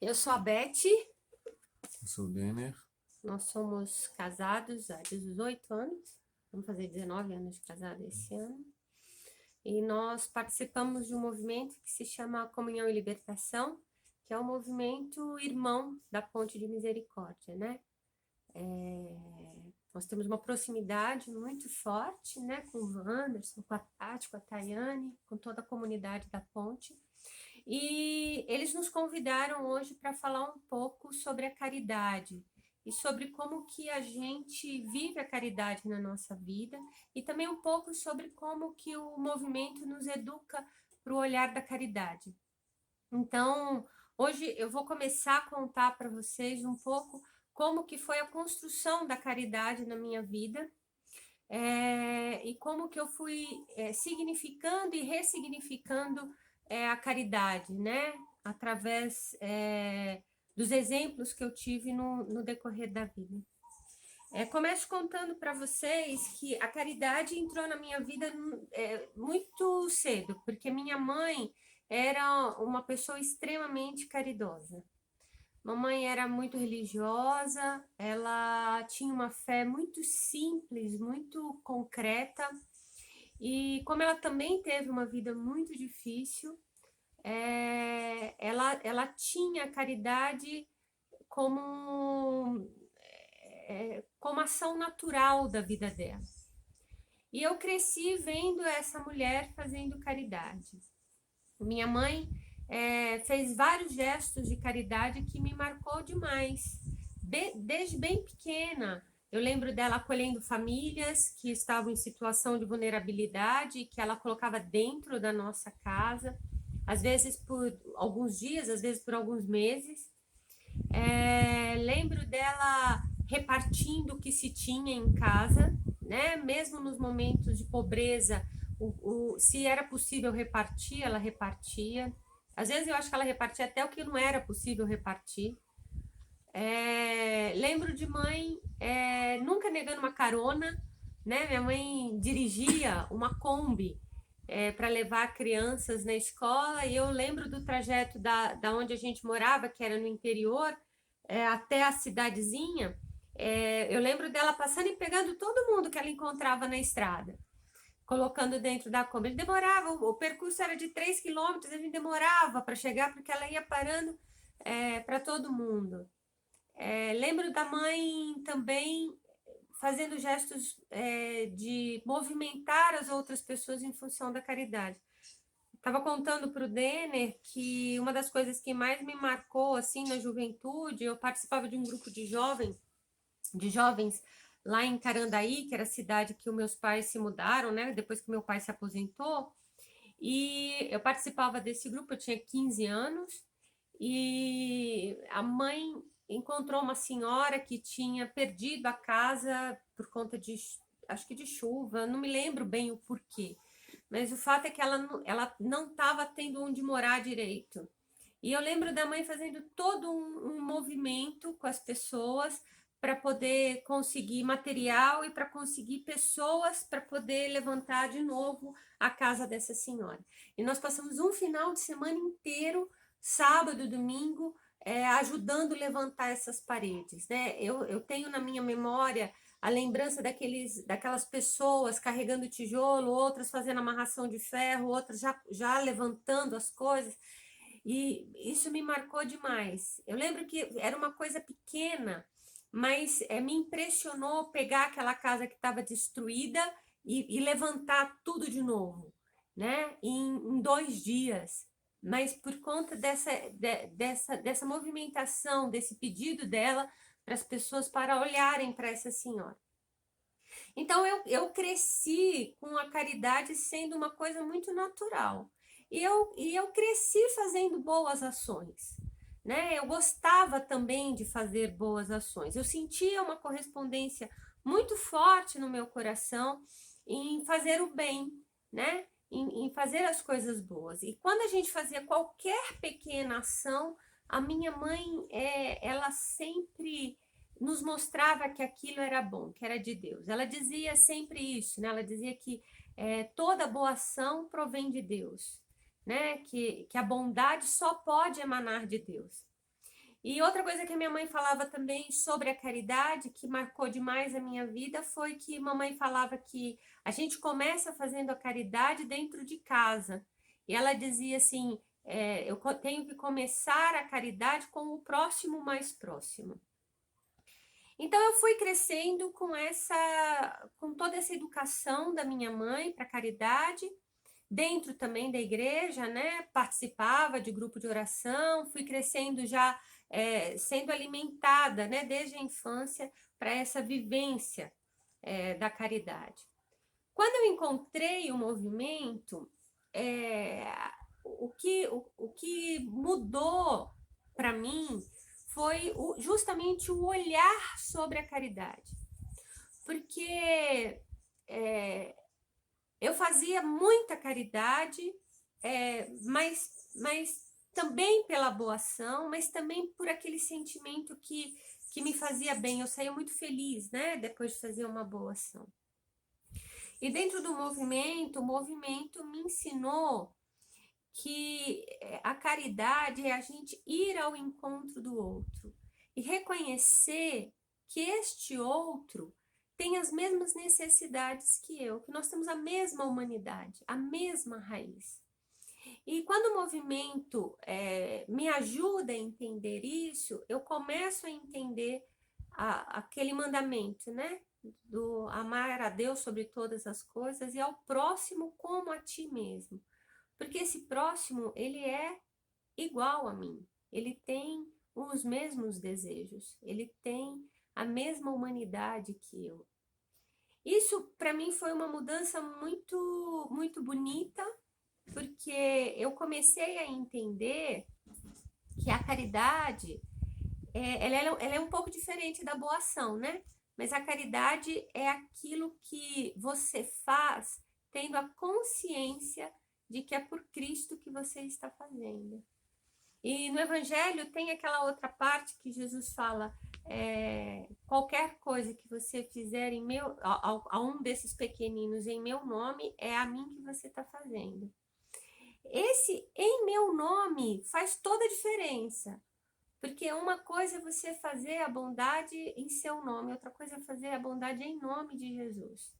Eu sou a Beth, Eu sou o Denner. nós somos casados há 18 anos, vamos fazer 19 anos de casado esse ano, e nós participamos de um movimento que se chama Comunhão e Libertação, que é um movimento irmão da Ponte de Misericórdia, né? Nós temos uma proximidade muito forte, né, com o Wanderson, com a Tati, com a Tayane, com toda a comunidade da Ponte, e eles nos convidaram hoje para falar um pouco sobre a caridade e sobre como que a gente vive a caridade na nossa vida e também um pouco sobre como que o movimento nos educa para o olhar da caridade. Então, hoje eu vou começar a contar para vocês um pouco como que foi a construção da caridade na minha vida, e como que eu fui significando e ressignificando a caridade, né? Através dos exemplos que eu tive no decorrer da vida. Começo contando para vocês que a caridade entrou na minha vida muito cedo, porque minha mãe era uma pessoa extremamente caridosa. Mamãe era muito religiosa, ela tinha uma fé muito simples, muito concreta, e como ela também teve uma vida muito difícil, ela tinha a caridade como, como ação natural da vida dela. E eu cresci vendo essa mulher fazendo caridade. Minha mãe fez vários gestos de caridade que me marcou demais. Desde bem pequena, eu lembro dela acolhendo famílias que estavam em situação de vulnerabilidade, que ela colocava dentro da nossa casa, às vezes por alguns dias, às vezes por alguns meses. Lembro dela repartindo o que se tinha em casa, né? Mesmo nos momentos de pobreza, se era possível repartir, ela repartia. Às vezes eu acho que ela repartia até o que não era possível repartir. Lembro de mãe nunca negando uma carona, né? Minha mãe dirigia uma Kombi para levar crianças na escola, e eu lembro do trajeto da onde a gente morava, que era no interior, até a cidadezinha. Eu lembro dela passando e pegando todo mundo que ela encontrava na estrada, colocando dentro da Kombi. Ele demorava, o percurso era de 3 quilômetros, a gente demorava para chegar, porque ela ia parando para todo mundo. Lembro da mãe também fazendo gestos de movimentar as outras pessoas em função da caridade. Estava contando para o Denner que uma das coisas que mais me marcou assim na juventude, eu participava de um grupo de jovens lá em Carandaí, que era a cidade que os meus pais se mudaram, né? Depois que meu pai se aposentou, e eu participava desse grupo, eu tinha 15 anos, e a mãe encontrou uma senhora que tinha perdido a casa por conta de, acho que de chuva, não me lembro bem o porquê, mas o fato é que ela não estava tendo onde morar direito. E eu lembro da mãe fazendo todo um movimento com as pessoas para poder conseguir material e para conseguir pessoas para poder levantar de novo a casa dessa senhora. E nós passamos um final de semana inteiro, sábado, domingo, ajudando a levantar essas paredes, né? Eu tenho na minha memória a lembrança daquelas pessoas carregando tijolo, outras fazendo amarração de ferro, outras já levantando as coisas. E isso me marcou demais. Eu lembro que era uma coisa pequena, mas me impressionou pegar aquela casa que estava destruída e levantar tudo de novo, né? Em 2 dias. Mas por conta dessa movimentação, desse pedido dela para as pessoas para olharem para essa senhora. Então eu cresci com a caridade sendo uma coisa muito natural. E eu cresci fazendo boas ações. Né? Eu gostava também de fazer boas ações. Eu sentia uma correspondência muito forte no meu coração em fazer o bem, né? Em fazer as coisas boas. E quando a gente fazia qualquer pequena ação, a minha mãe, ela sempre nos mostrava que aquilo era bom, que era de Deus. Ela dizia sempre isso, né? Ela dizia que toda boa ação provém de Deus, né? Que a bondade só pode emanar de Deus. E outra coisa que a minha mãe falava também sobre a caridade, que marcou demais a minha vida, foi que mamãe falava que a gente começa fazendo a caridade dentro de casa. E ela dizia assim: eu tenho que começar a caridade com o próximo mais próximo. Então eu fui crescendo com toda essa educação da minha mãe para caridade, dentro também da igreja, né? Participava de grupo de oração, fui crescendo já sendo alimentada, né? Desde a infância para essa vivência da caridade. Quando eu encontrei o movimento, é, o que mudou para mim foi justamente o olhar sobre a caridade. Porque eu fazia muita caridade, mas também pela boa ação, mas também por aquele sentimento que me fazia bem. Eu saía muito feliz, né, depois de fazer uma boa ação. E dentro do movimento, o movimento me ensinou que a caridade é a gente ir ao encontro do outro e reconhecer que este outro tem as mesmas necessidades que eu, que nós temos a mesma humanidade, a mesma raiz. E quando o movimento me ajuda a entender isso, eu começo a entender aquele mandamento, né? Do amar a Deus sobre todas as coisas e ao próximo como a ti mesmo. Porque esse próximo, ele é igual a mim. Ele tem os mesmos desejos. Ele tem a mesma humanidade que eu. Isso, para mim, foi uma mudança muito, muito bonita, porque eu comecei a entender que a caridade, ela é um pouco diferente da boa ação, né? Mas a caridade é aquilo que você faz tendo a consciência de que é por Cristo que você está fazendo. E no Evangelho tem aquela outra parte que Jesus fala: qualquer coisa que você fizer a um desses pequeninos em meu nome, é a mim que você está fazendo. Esse em meu nome faz toda a diferença. Porque uma coisa é você fazer a bondade em seu nome, outra coisa é fazer a bondade em nome de Jesus.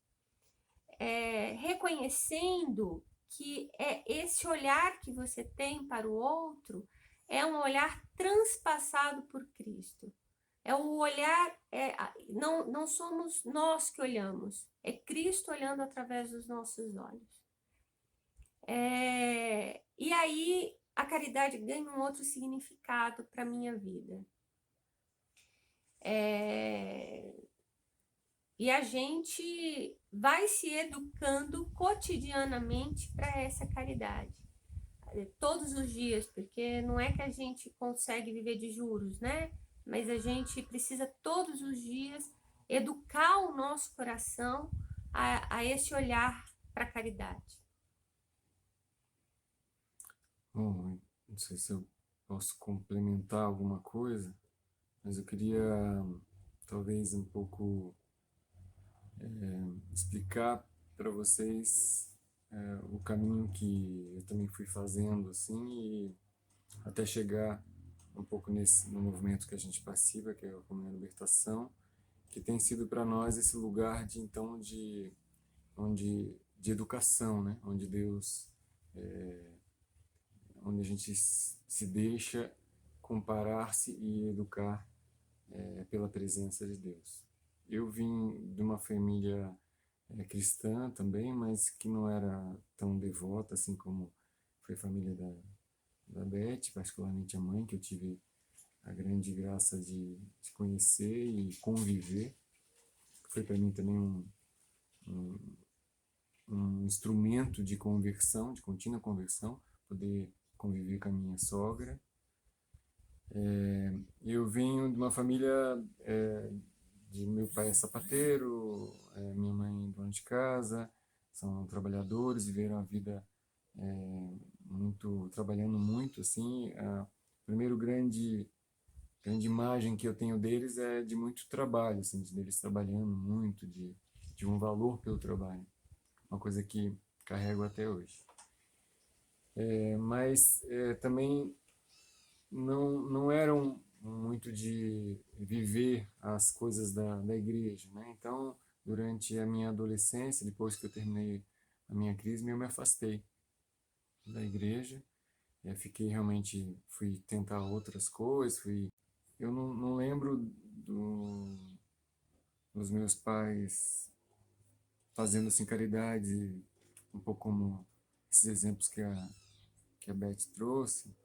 Reconhecendo que esse olhar que você tem para o outro é um olhar transpassado por Cristo. É o olhar, não somos nós que olhamos, é Cristo olhando através dos nossos olhos. E aí a caridade ganha um outro significado para a minha vida. E a gente vai se educando cotidianamente para essa caridade. Todos os dias, porque não é que a gente consegue viver de juros, né? Mas a gente precisa todos os dias educar o nosso coração a esse olhar para a caridade. Bom, não sei se eu posso complementar alguma coisa, mas eu queria talvez um pouco explicar para vocês o caminho que eu também fui fazendo assim e até chegar um pouco no movimento que a gente participa, que é a Comunhão da Libertação, que tem sido para nós esse lugar de então de educação, né? Onde Deus onde a gente se deixa comparar-se e educar pela presença de Deus. Eu vim de uma família cristã também, mas que não era tão devota assim como foi a família da Beth, particularmente a mãe, que eu tive a grande graça de conhecer e conviver. Foi para mim também um instrumento de conversão, de contínua conversão, poder conviver com a minha sogra. Eu venho de uma família de meu pai é sapateiro, minha mãe dona de casa, são trabalhadores, viveram a vida trabalhando muito, assim. A primeiro grande imagem que eu tenho deles é de muito trabalho, assim, deles trabalhando muito, de um valor pelo trabalho, uma coisa que carrego até hoje. Mas também não eram muito de viver as coisas da igreja, né? Então, durante a minha adolescência, depois que eu terminei a minha crise, eu me afastei da igreja. Fiquei realmente, fui tentar outras coisas, eu não lembro dos meus pais fazendo assim caridade, um pouco como esses exemplos que a Beth trouxe,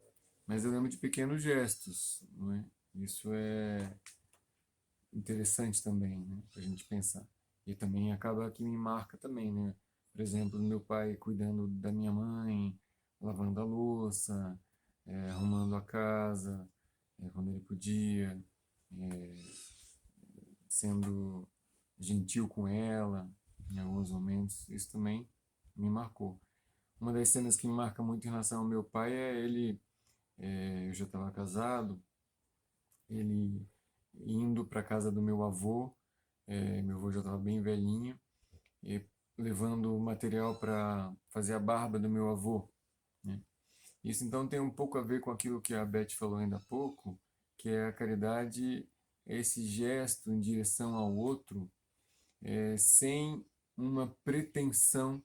mas eu lembro de pequenos gestos, não é? Isso é interessante também, né, para a gente pensar. E também acaba que me marca também, né? Por exemplo, meu pai cuidando da minha mãe, lavando a louça, arrumando a casa, quando ele podia, é, sendo gentil com ela em alguns momentos. Isso também me marcou. Uma das cenas que me marca muito em relação ao meu pai é ele, eu já estava casado, ele indo para a casa do meu avô, meu avô já estava bem velhinho, e levando material para fazer a barba do meu avô, né? Isso então tem um pouco a ver com aquilo que a Beth falou ainda há pouco, que é a caridade, esse gesto em direção ao outro, sem uma pretensão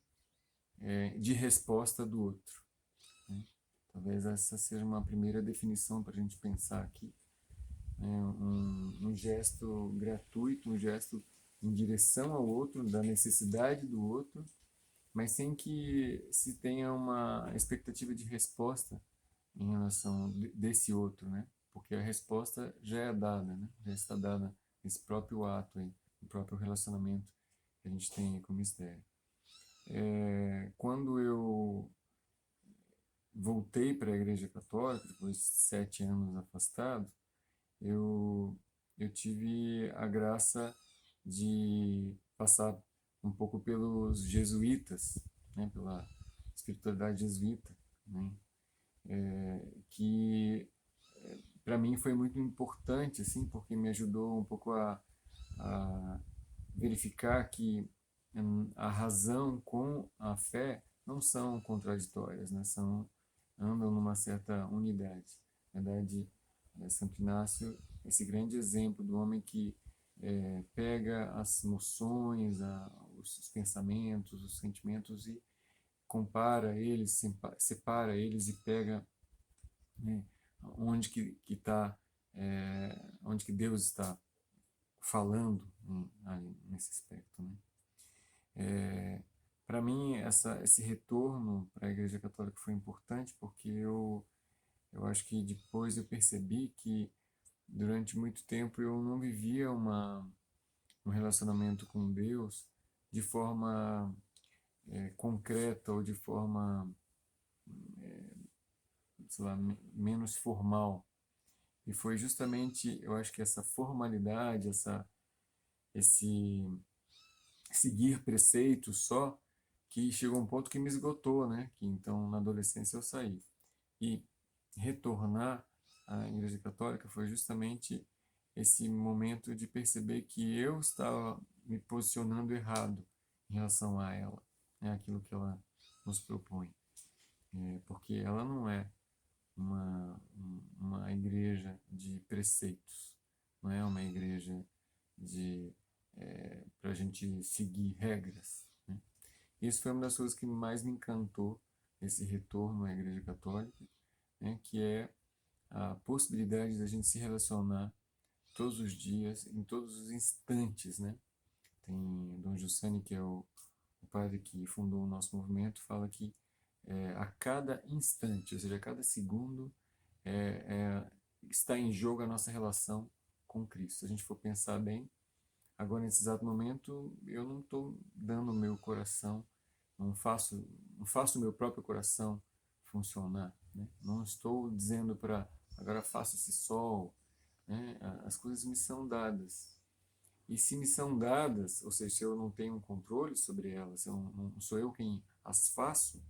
de resposta do outro, né? Talvez essa seja uma primeira definição para a gente pensar aqui, né? Um gesto gratuito, um gesto em direção ao outro, da necessidade do outro, mas sem que se tenha uma expectativa de resposta em relação desse outro, né? Porque a resposta já é dada, né? Já está dada nesse próprio ato aí, no próprio relacionamento que a gente tem aí com o mistério. Quando eu voltei para a Igreja Católica, depois de 7 anos afastado, eu, eu tive a graça de passar um pouco pelos jesuítas, né? Pela espiritualidade jesuíta, né? Que para mim foi muito importante, assim, porque me ajudou um pouco a verificar que a razão com a fé não são contraditórias, né? Andam numa certa unidade. Na verdade, Santo Inácio, esse grande exemplo do homem que pega as emoções, os pensamentos, os sentimentos e compara eles, separa eles e pega, né, onde que está, onde que Deus está falando, ali nesse aspecto, né? Para mim, esse retorno para a Igreja Católica foi importante porque eu acho que depois eu percebi que durante muito tempo eu não vivia um relacionamento com Deus de forma concreta ou de forma, sei lá, menos formal. E foi justamente, eu acho que essa formalidade, esse seguir preceitos só, que chegou um ponto que me esgotou, né? Que então na adolescência eu saí. E retornar à Igreja Católica foi justamente esse momento de perceber que eu estava me posicionando errado em relação a ela, né? Aquilo que ela nos propõe. Porque ela não é uma igreja de preceitos, não é uma igreja de para a gente seguir regras, né? Isso foi uma das coisas que mais me encantou, esse retorno à Igreja Católica, né? Que é a possibilidade da gente se relacionar todos os dias, em todos os instantes, né? Tem Dom Giussani, que é o padre que fundou o nosso movimento, fala que a cada instante, ou seja, a cada segundo, está em jogo a nossa relação com Cristo. Se a gente for pensar bem, agora nesse exato momento, eu não estou dando o meu coração, não faço o meu próprio coração funcionar, né? Não estou dizendo para agora faça esse sol, né? As coisas me são dadas. E se me são dadas, ou seja, se eu não tenho um controle sobre elas, se eu não sou eu quem as faço,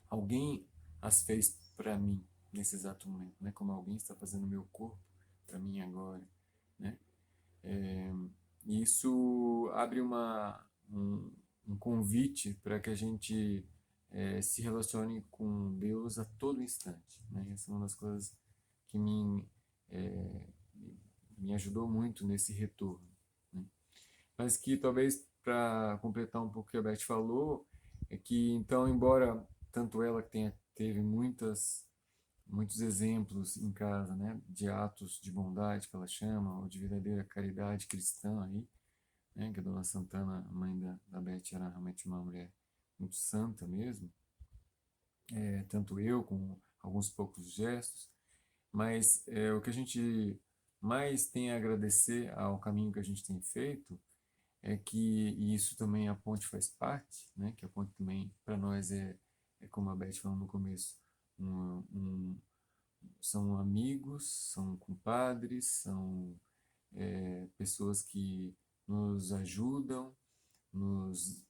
alguém as fez para mim nesse exato momento, né? Como alguém está fazendo o meu corpo para mim agora, né? E isso abre um convite para que a gente se relacione com Deus a todo instante, né? Essa é uma das coisas que me ajudou muito nesse retorno, né? Mas que talvez para completar um pouco o que a Beth falou, é que então, embora tanto ela que teve muitos exemplos em casa, né, de atos de bondade que ela chama, ou de verdadeira caridade cristã aí, né, que a Dona Santana, a mãe da Beth, era realmente uma mulher muito santa mesmo, tanto eu com alguns poucos gestos, mas o que a gente mais tem a agradecer ao caminho que a gente tem feito é que, e isso também a ponte faz parte, né, que a ponte também para nós é como a Beth falou no começo, um, um, são amigos, são compadres, são pessoas que nos ajudam, nos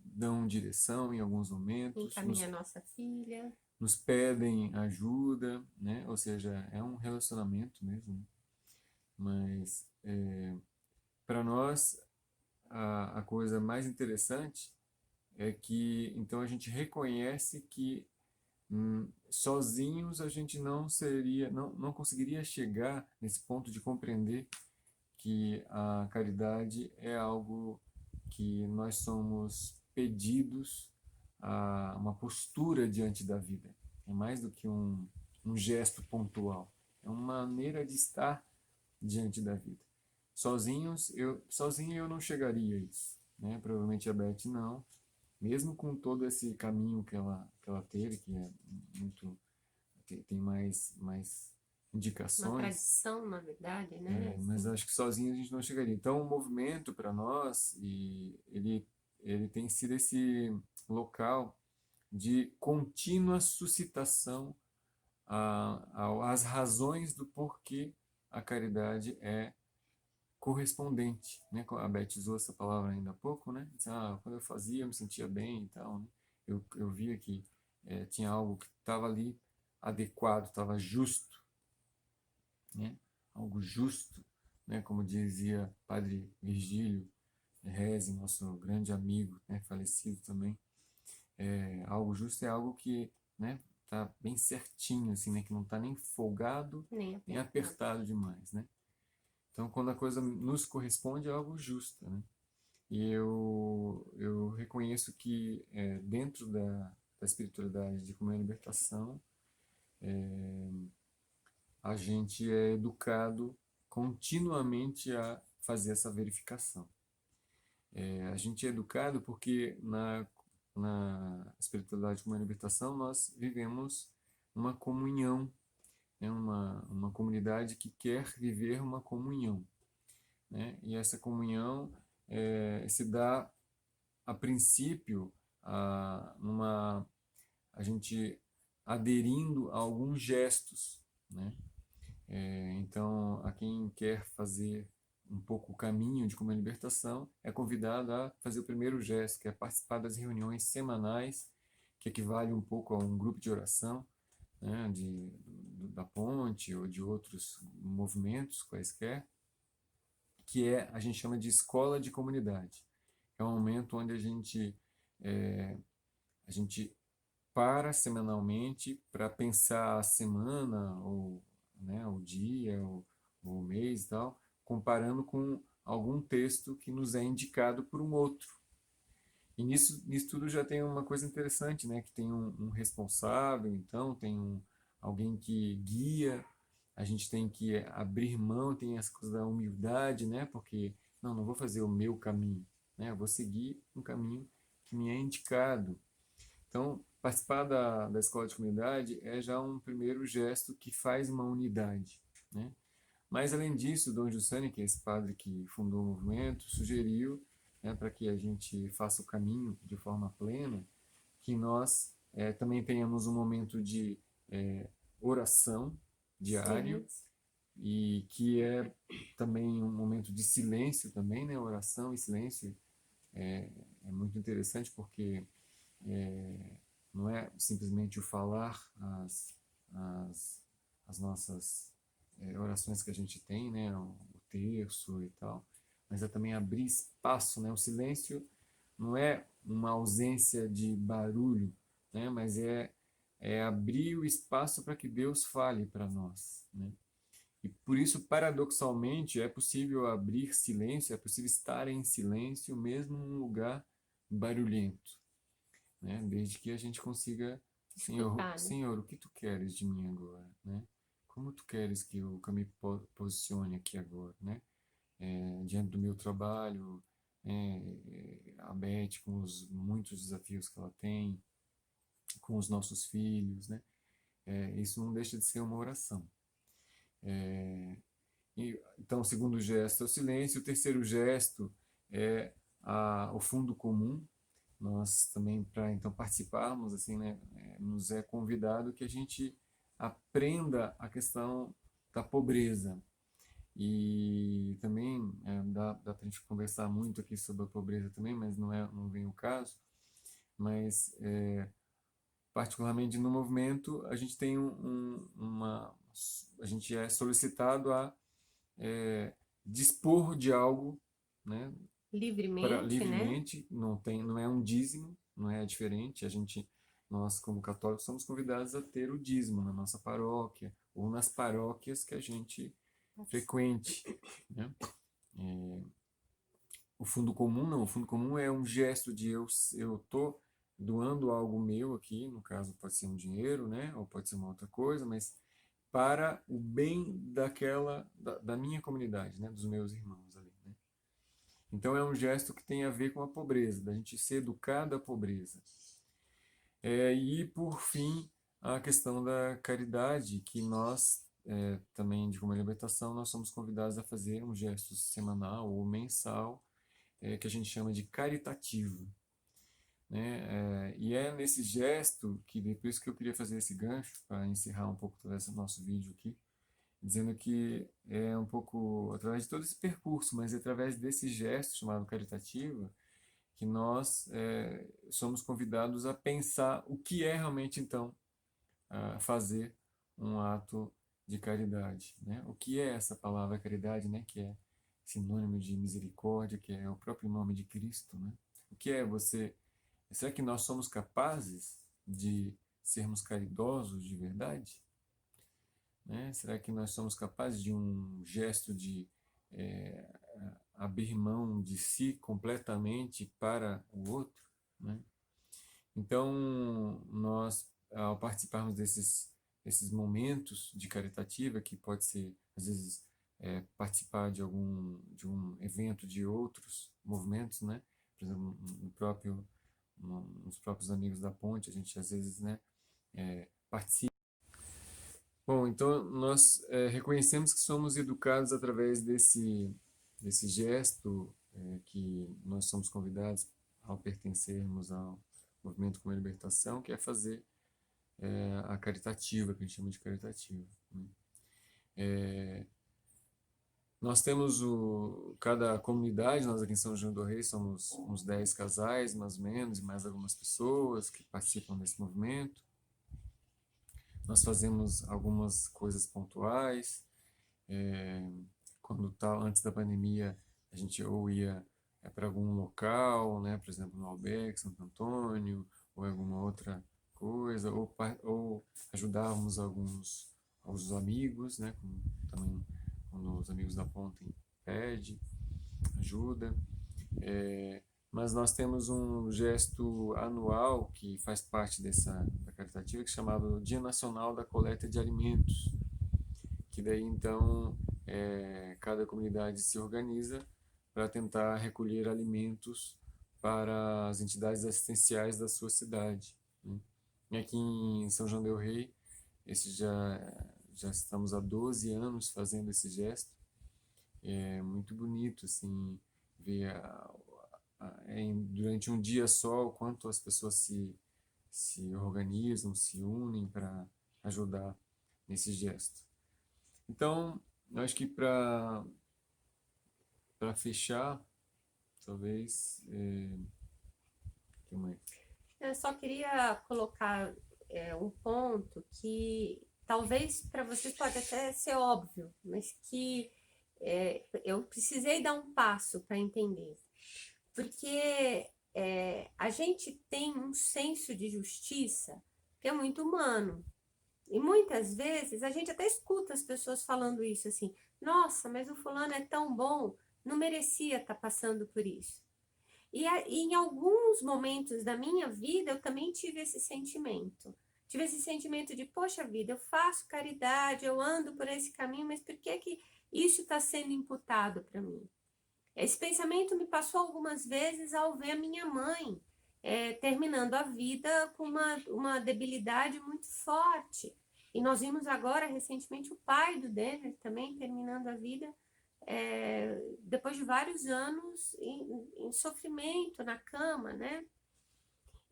dão direção em alguns momentos, Encaminha a nossa filha. nos pedem ajuda, né? Ou seja, é um relacionamento mesmo, né? Mas para nós a coisa mais interessante é que então a gente reconhece que sozinhos a gente não conseguiria chegar nesse ponto de compreender que a caridade é algo que nós somos pedidos a uma postura diante da vida. É mais do que um gesto pontual. É uma maneira de estar diante da vida. Sozinho eu não chegaria a isso, né? Provavelmente a Beth não, mesmo com todo esse caminho que ela teve, que é muito tem mais Uma indicações, tradição, na verdade, né? mas Assim, acho que sozinho a gente não chegaria. Então, o movimento para nós, e ele tem sido esse local de contínua suscitação às razões do porquê a caridade é correspondente, né? A Beth usou essa palavra ainda há pouco, né? Disse, quando eu fazia, eu me sentia bem e tal, né? Eu via que tinha algo que estava ali adequado, estava justo, né? Algo justo, né? Como dizia Padre Virgílio Reze, nosso grande amigo, né? Falecido também. Algo justo é algo que, né? Tá bem certinho, assim, né? Que não está nem folgado, nem nem apertado. apertado demais, né? Então, quando a coisa nos corresponde, é algo justo, né? E eu reconheço que dentro da espiritualidade de comunhão e libertação, a gente é educado continuamente a fazer essa verificação. A gente é educado porque na espiritualidade de comunhão e libertação nós vivemos uma comunhão, né? Uma comunidade que quer viver uma comunhão, né? E essa comunhão se dá a princípio a gente aderindo a alguns gestos, né? Então, a quem quer fazer um pouco o caminho de como a libertação é convidado a fazer o primeiro gesto, que é participar das reuniões semanais, que equivale um pouco a um grupo de oração, né, da ponte ou de outros movimentos quaisquer, que a gente chama de escola de comunidade. É um momento onde a gente para semanalmente para pensar a semana, ou, né, o dia, ou o mês e tal, comparando com algum texto que nos é indicado por um outro. E nisso tudo já tem uma coisa interessante, né? Que tem um responsável, então, alguém que guia, a gente tem que abrir mão, tem essa coisa da humildade, né? Porque, não vou fazer o meu caminho, né? Eu vou seguir um caminho que me é indicado. Então, participar da escola de comunidade é já um primeiro gesto que faz uma unidade, né? Mas, além disso, Dom Giussani, que é esse padre que fundou o movimento, sugeriu, né, para que a gente faça o caminho de forma plena, que nós também tenhamos um momento de oração diário, Sim, e que é também um momento de silêncio também, né? Oração e silêncio é muito interessante porque não é simplesmente o falar as, as nossas orações que a gente tem, né, o terço e tal, mas é também abrir espaço, né? O silêncio não é uma ausência de barulho, né, mas é abrir o espaço para que Deus fale para nós, né? E por isso, paradoxalmente, é possível abrir silêncio, é possível estar em silêncio mesmo num lugar barulhento, né? Desde que a gente consiga, Senhor, Escutar, né? Senhor, o que tu queres de mim agora, né? Como tu queres que eu me posicione aqui agora, né? Diante do meu trabalho, a Beth com os muitos desafios que ela tem, com os nossos filhos, né? Isso não deixa de ser uma oração. Então, o segundo gesto é o silêncio, o terceiro gesto é o fundo comum. Nós também, para então participarmos, assim, né, nos é convidado que a gente aprenda a questão da pobreza. E também dá para a gente conversar muito aqui sobre a pobreza também, mas não vem o caso. Mas, particularmente no movimento, a gente tem a gente é solicitado a dispor de algo, né, Livremente, né? livremente, não é um dízimo, não é diferente. Nós como católicos somos convidados a ter o dízimo na nossa paróquia ou nas paróquias que a gente frequente, né? O fundo comum não, o fundo comum é um gesto de eu tô doando algo meu aqui, no caso pode ser um dinheiro, né, ou pode ser uma outra coisa, mas para o bem da minha comunidade, né, dos meus irmãos ali, né? Então é um gesto que tem a ver com a pobreza, da gente ser educado à pobreza. E por fim, a questão da caridade, que nós também de Como Libertação, nós somos convidados a fazer um gesto semanal ou mensal, que a gente chama de caritativo, né? E é nesse gesto que, depois que eu queria fazer esse gancho, para encerrar um pouco todo esse nosso vídeo aqui, dizendo que é um pouco através de todo esse percurso, mas é através desse gesto chamado caritativo, que nós somos convidados a pensar o que é realmente, então, fazer um ato de caridade, né? O que é essa palavra caridade, né? Que é sinônimo de misericórdia, que é o próprio nome de Cristo, né? O que é você? Será que nós somos capazes de sermos caridosos de verdade? Né? Será que nós somos capazes de um gesto de é, abrir mão de si completamente para o outro? Né? Então, nós, ao participarmos desses momentos de caritativa, que pode ser, às vezes, participar de um evento de outros movimentos, né? Por exemplo, nos próprios Amigos da Ponte, a gente às vezes, né, participa. Bom, então nós reconhecemos que somos educados através desse gesto que nós somos convidados ao pertencermos ao movimento Como Libertação, que é fazer a caritativa, que a gente chama de caritativa, né? Nós temos cada comunidade, nós aqui em São João do Rei somos uns 10 casais, mais ou menos, e mais algumas pessoas que participam desse movimento. Nós fazemos algumas coisas pontuais. Antes da pandemia, a gente ou ia para algum local, né, por exemplo, no Albergue, Santo Antônio, ou alguma outra coisa, ou ajudávamos alguns amigos, né, também quando os Amigos da Ponte pede ajuda. Mas nós temos um gesto anual que faz parte da caritativa, que é chamado Dia Nacional da Coleta de Alimentos, que daí então cada comunidade se organiza para tentar recolher alimentos para as entidades assistenciais da sua cidade, né? E aqui em São João del Rei, já estamos há 12 anos fazendo esse gesto. É muito bonito, assim, ver durante um dia só o quanto as pessoas se organizam, se unem para ajudar nesse gesto. Então, eu acho que para fechar, talvez, que mais? Eu só queria colocar um ponto que talvez para vocês pode até ser óbvio, mas que eu precisei dar um passo para entender. Porque a gente tem um senso de justiça que é muito humano, E muitas vezes a gente até escuta as pessoas falando isso assim: nossa, mas o fulano é tão bom, não merecia estar passando por isso. E em alguns momentos da minha vida eu também tive esse sentimento. Tive esse sentimento de, poxa vida, eu faço caridade, eu ando por esse caminho, mas por que que isso está sendo imputado para mim? Esse pensamento me passou algumas vezes ao ver a minha mãe terminando a vida com uma debilidade muito forte. E nós vimos agora, recentemente, o pai do Denner também terminando a vida depois de vários anos em sofrimento na cama, né?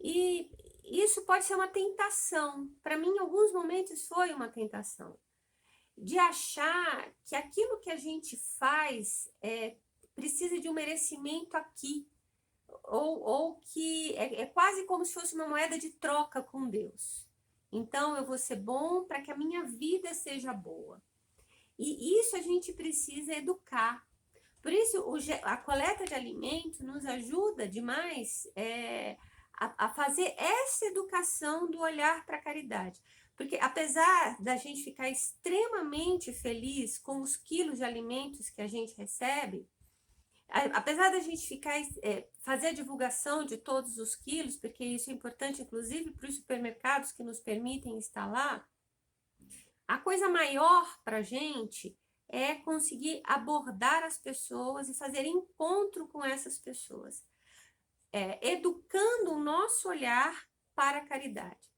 E isso pode ser uma tentação. Para mim, em alguns momentos, foi uma tentação. De achar que aquilo que a gente faz precisa de um merecimento aqui. Ou que é quase como se fosse uma moeda de troca com Deus. Então, eu vou ser bom para que a minha vida seja boa. E isso a gente precisa educar. Por isso, a coleta de alimentos nos ajuda demais a fazer essa educação do olhar para a caridade. Porque apesar da gente ficar extremamente feliz com os quilos de alimentos que a gente recebe, apesar da gente fazer a divulgação de todos os quilos, porque isso é importante, inclusive, para os supermercados que nos permitem instalar, a coisa maior para a gente é conseguir abordar as pessoas e fazer encontro com essas pessoas, educando o nosso olhar para a caridade,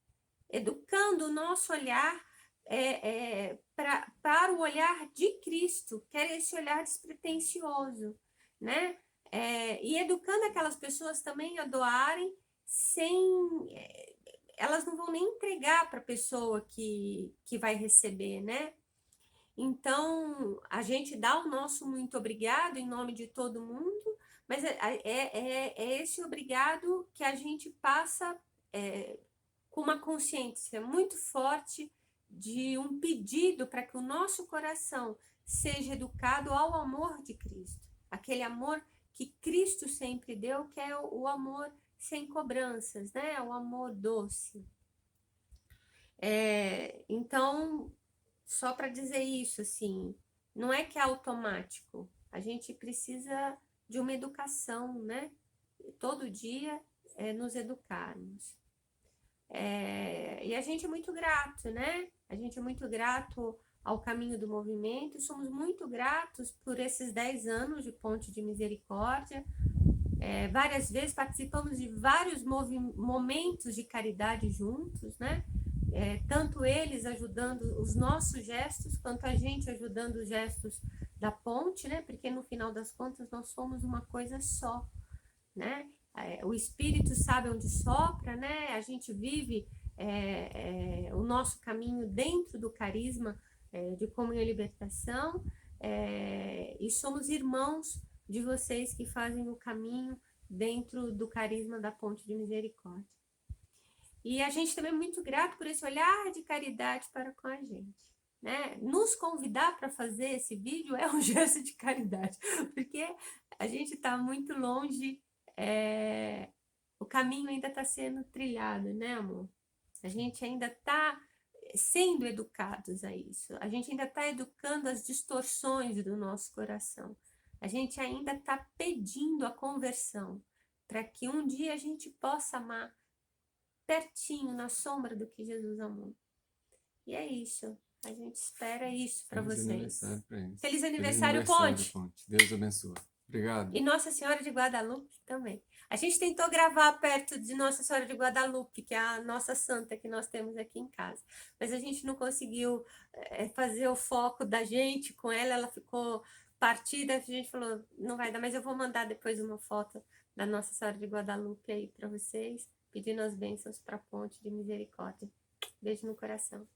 educando o nosso olhar para o olhar de Cristo, que é esse olhar despretensioso, né? E educando aquelas pessoas também a doarem sem... elas não vão nem entregar para a pessoa que vai receber, né? Então, a gente dá o nosso muito obrigado em nome de todo mundo, mas é esse obrigado que a gente passa com uma consciência muito forte de um pedido para que o nosso coração seja educado ao amor de Cristo. Aquele amor que Cristo sempre deu, que é o amor sem cobranças, né? O amor doce. Então, só para dizer isso, assim, não é que é automático. A gente precisa de uma educação, né? Todo dia nos educarmos. E a gente é muito grato, né? A gente é muito grato ao Caminho do Movimento, somos muito gratos por esses 10 anos de Ponte de Misericórdia. Várias vezes participamos de vários momentos de caridade juntos, né? Tanto eles ajudando os nossos gestos, quanto a gente ajudando os gestos da ponte, né? Porque no final das contas nós somos uma coisa só, né? O Espírito sabe onde sopra, né? A gente vive o nosso caminho dentro do carisma de comunhão e libertação, e somos irmãos de vocês que fazem o caminho dentro do carisma da Ponte de Misericórdia. E a gente também é muito grato por esse olhar de caridade para com a gente, né? Nos convidar para fazer esse vídeo é um gesto de caridade, porque a gente está muito longe, o caminho ainda está sendo trilhado, né, amor? A gente ainda está sendo educados a isso, a gente ainda está educando as distorções do nosso coração, a gente ainda está pedindo a conversão, para que um dia a gente possa amar pertinho, na sombra do que Jesus amou. E é isso. A gente espera isso para vocês. Aniversário pra eles. Feliz aniversário, Ponte! Deus abençoe. Obrigado. E Nossa Senhora de Guadalupe também. A gente tentou gravar perto de Nossa Senhora de Guadalupe, que é a nossa santa que nós temos aqui em casa. Mas a gente não conseguiu fazer o foco da gente com ela. Ela ficou partida. A gente falou, não vai dar, mas eu vou mandar depois uma foto da Nossa Senhora de Guadalupe aí para vocês, pedindo as bênçãos para a Ponte de Misericórdia. Beijo no coração.